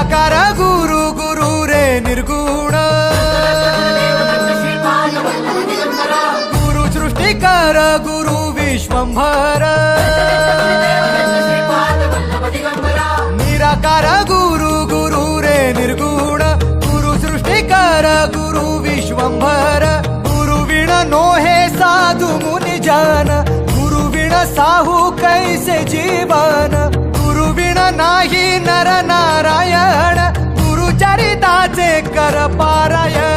निराकार गुरु गुरु रे निर्गुण गुरु सृष्टिकर गुरु विश्वंभर निराकार गुरु गुरु रे निर्गुण गुरु सृष्टिकर गुरु विश्वंभर गुरु विण नोहे साधु मुनि जन गुरु विण साहू कैसे जीवन गुरु विण नाही नर नारायण गुरु चरिताचे कर पारायण